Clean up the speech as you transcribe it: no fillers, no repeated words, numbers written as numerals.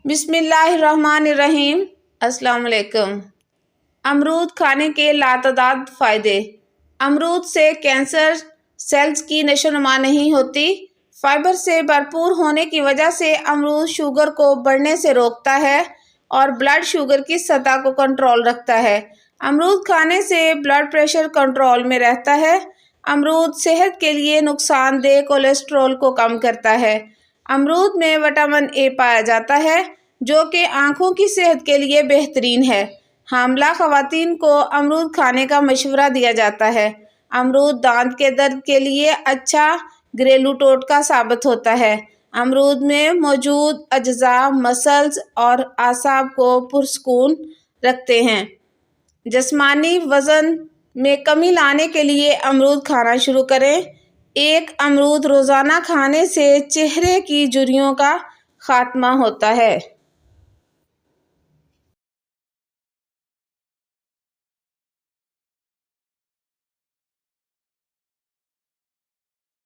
بسم اللہ الرحمن الرحیم۔ السلام علیکم۔ امرود کھانے کے لاتعداد فائدے۔ امرود سے کینسر سیلز کی نشو و نما نہیں ہوتی۔ فائبر سے بھرپور ہونے کی وجہ سے امرود شوگر کو بڑھنے سے روکتا ہے اور بلڈ شوگر کی سطح کو کنٹرول رکھتا ہے۔ امرود کھانے سے بلڈ پریشر کنٹرول میں رہتا ہے۔ امرود صحت کے لیے نقصان دہ کولیسٹرول کو کم کرتا ہے۔ امرود میں وٹامن اے پایا جاتا ہے جو کہ آنکھوں کی صحت کے لیے بہترین ہے۔ حاملہ خواتین کو امرود کھانے کا مشورہ دیا جاتا ہے۔ امرود دانت کے درد کے لیے اچھا گھریلو ٹوٹکا ثابت ہوتا ہے۔ امرود میں موجود اجزاء مسلز اور اعصاب کو پرسکون رکھتے ہیں۔ جسمانی وزن میں کمی لانے کے لیے امرود کھانا شروع کریں۔ ایک امرود روزانہ کھانے سے چہرے کی جھریوں کا خاتمہ ہوتا ہے۔